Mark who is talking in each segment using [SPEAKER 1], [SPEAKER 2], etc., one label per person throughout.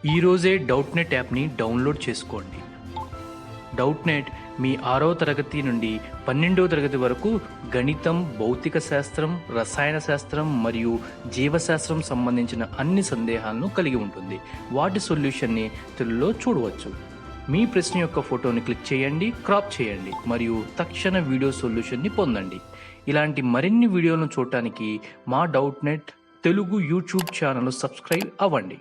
[SPEAKER 1] ఈరోజే డౌట్నెట్ యాప్ని డౌన్లోడ్ చేసుకోండి. డౌట్నెట్ మీ 6వ తరగతి నుండి 12వ తరగతి వరకు గణితం, భౌతిక శాస్త్రం, రసాయన శాస్త్రం మరియు జీవశాస్త్రం సంబంధించిన అన్ని సందేహాలను కలిగి ఉంటుంది. వాటి సొల్యూషన్ని తెలుగులో చూడవచ్చు. మీ ప్రశ్న యొక్క ఫోటోని క్లిక్ చేయండి, క్రాప్ చేయండి మరియు తక్షణ వీడియో సొల్యూషన్ని పొందండి. ఇలాంటి మరిన్ని వీడియోలను చూడటానికి మా Doubtnut Telugu YouTube channel subscribe అవ్వండి.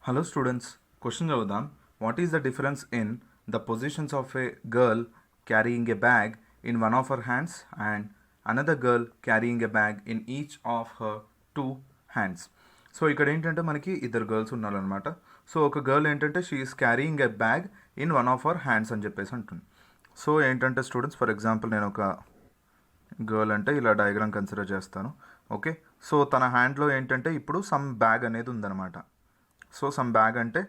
[SPEAKER 2] Hello students, question చదువుదాం. What is the difference in the positions of a girl carrying a bag in one of her hands and another girl carrying a bag in each of her two hands? So ఇక్కడ ఏంటంటే మనకి ఇద్దరు girls ఉన్నారనమాట. So ఒక girl ఏంటంటే she is carrying a bag in one of our hands అని చెప్పేసి అంటుంది. సో ఏంటంటే స్టూడెంట్స్, ఫర్ ఎగ్జాంపుల్ నేను ఒక గర్ల్ అంటే ఇలా డయాగ్రామ్ కన్సిడర్ చేస్తాను. ఓకే, సో తన హ్యాండ్లో ఏంటంటే ఇప్పుడు సమ్ బ్యాగ్ అనేది ఉందన్నమాట. సో సమ్ బ్యాగ్ అంటే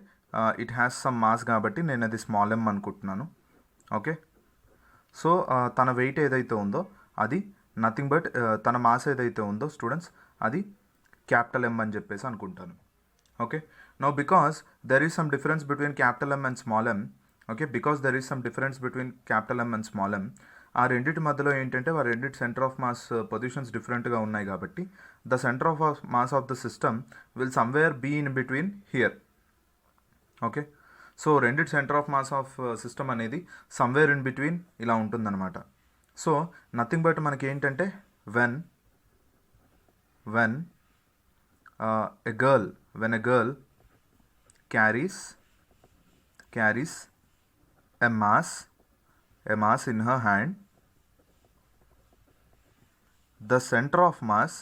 [SPEAKER 2] ఇట్ హ్యాస్ సమ్ మాస్ కాబట్టి నేను అది స్మాల్ ఎమ్ అనుకుంటున్నాను. ఓకే, సో తన వెయిట్ ఏదైతే ఉందో అది నథింగ్ బట్ తన మాస్ ఏదైతే ఉందో స్టూడెంట్స్ అది క్యాపిటల్ ఎమ్ అని చెప్పేసి అనుకుంటాను. Okay, now because there is some difference between capital M and small M. Okay, because there is some difference between capital M and small M. ఆ రెండింటి మధ్యలో ఏంటంటే వారి రెండింటి సెంటర్ ఆఫ్ మాస్ పొజిషన్స్ డిఫరెంట్గా ఉన్నాయి కాబట్టి the centre of mass of the system will somewhere be in between here. Okay, so రెండింటి centre of mass of system అనేది సమ్వేర్ ఇన్ బిట్వీన్ ఇలా ఉంటుందన్నమాట. సో నథింగ్ బట్ మనకి ఏంటంటే when a girl carries a mass in her hand, the center of mass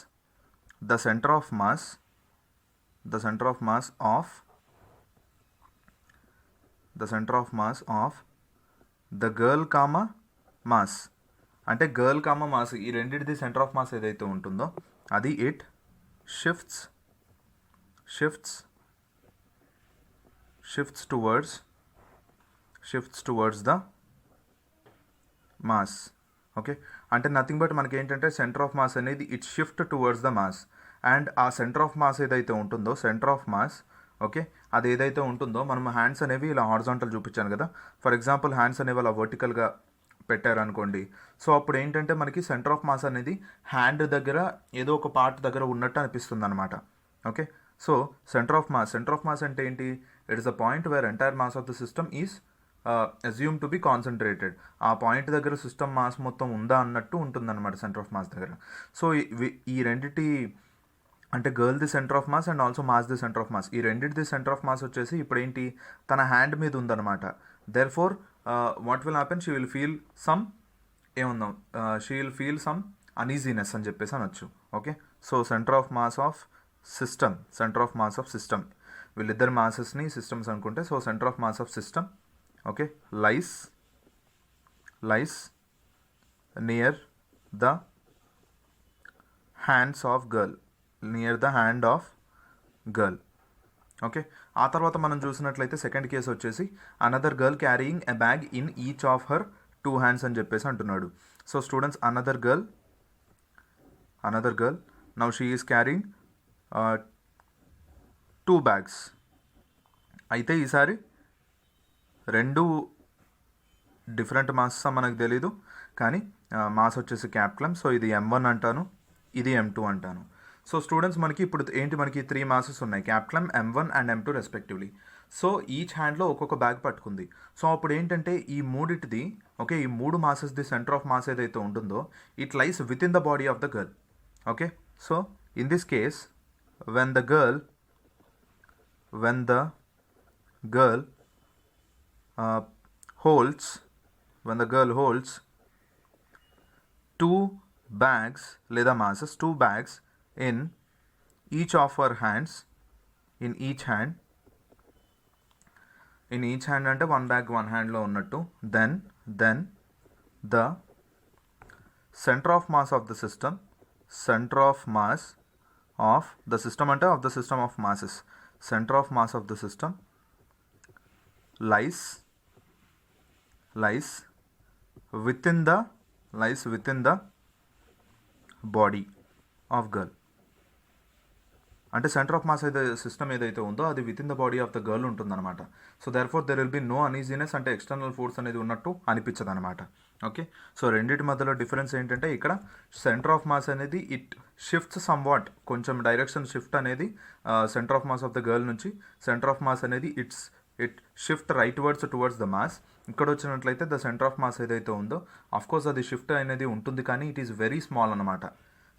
[SPEAKER 2] of the girl comma mass అంటే girl comma mass ఈ రెండింటిది centre of mass ఏదైతే ఉంటుందో అది it shifts towards the mass. Okay, అంటే nothing but మనకి ఏంటంటే centre of mass అనేది it shift towards the mass. And ఆ సెంటర్ ఆఫ్ మాస్ ఏదైతే ఉంటుందో ఓకే, అది ఏదైతే ఉంటుందో మనం హ్యాండ్స్ అనేవి ఇలా హారిజాంటల్ చూపించాను కదా. ఫర్ ఎగ్జాంపుల్ హ్యాండ్స్ అనేవి అలా వర్టికల్గా పెట్టారనుకోండి. సో అప్పుడు ఏంటంటే మనకి సెంటర్ ఆఫ్ మాస్ అనేది హ్యాండ్ దగ్గర ఏదో ఒక పార్ట్ దగ్గర ఉన్నట్టు అనిపిస్తుంది అనమాట. Okay, so centre of mass అంటే ఏంటి? It is the point where entire mass of the system is assume to be concentrated. ఆ పాయింట్ దగ్గర సిస్టమ్ మాస్ మొత్తం ఉందా అన్నట్టు ఉంటుందన్నమాట సెంటర్ ఆఫ్ మాస్ దగ్గర. సో ఈ రెండిటి అంటే girl the centre of mass and also mass the centre of mass, ఈ రెండింటిది సెంటర్ ఆఫ్ మాస్ వచ్చేసి ఇప్పుడు ఏంటి తన హ్యాండ్ మీద ఉందన్నమాట. There four what will happen, she will feel some uneasiness అని చెప్పేసి అనొచ్చు. Okay, so centre of mass of system వీళ్ళిద్దరు మాసెస్ని సిస్టమ్స్ అనుకుంటే, so centre of mass of system okay lies near the hand of girl. Okay, ఆ తర్వాత మనం చూసినట్లయితే second case వచ్చేసి another girl carrying a bag in each of her two hands అని చెప్పేసి అంటున్నాడు. So students, another girl now she is carrying two bags. అయితే ఈసారి రెండు డిఫరెంట్ మాస్ మనకు తెలీదు, కానీ మాస్ వచ్చేసి క్యాపిటల్. సో ఇది M1 అంటాను, ఇది M2 అంటాను. సో స్టూడెంట్స్, మనకి ఇప్పుడు ఏంటి, మనకి 3 మాసెస్ ఉన్నాయి, capital M1 and M2 respectively. So each హ్యాండ్లో ఒక్కొక్క బ్యాగ్ పట్టుకుంది. సో అప్పుడు ఏంటంటే ఈ మూడిటిది ఓకే, ఈ మూడు మాసెస్ది సెంటర్ ఆఫ్ మాస్ ఏదైతే ఉంటుందో it lies with in the body of the girl. Okay, so in this case when the girl holds two bags లేదా masses, two bags in each of her hands, in each hand అంటే one bag one hand లో ఉన్నట్టు, then the center of mass of the system అంటే of the system of masses, center of mass of the system lies within the body of girl. అంటే centre of mass system ఏదైతే ఉందో అది within the body of the girl ఉంటుందన్నమాట. So therefore there will be no uneasiness, అంటే external force అనేది ఉన్నట్టు అనిపించదు అనమాట. ఓకే, సో రెండింటి మధ్యలో డిఫరెన్స్ ఏంటంటే ఇక్కడ సెంటర్ ఆఫ్ మాస్ అనేది ఇట్ షిఫ్ట్స్ సమ్వాట్, కొంచెం డైరెక్షన్ షిఫ్ట్ అనేది centre of mass of the girl నుంచి సెంటర్ ఆఫ్ మాస్ అనేది it shift right towards the mass. ఇక్కడ వచ్చినట్లయితే ద సెంటర్ ఆఫ్ మాస్ ఏదైతే ఉందో కోర్స్ అది షిఫ్ట్ అనేది ఉంటుంది, కానీ ఇట్ ఈస్ వెరీ స్మాల్ అనమాట,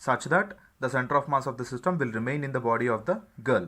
[SPEAKER 2] such that the center of mass of the system will remain in the body of the girl.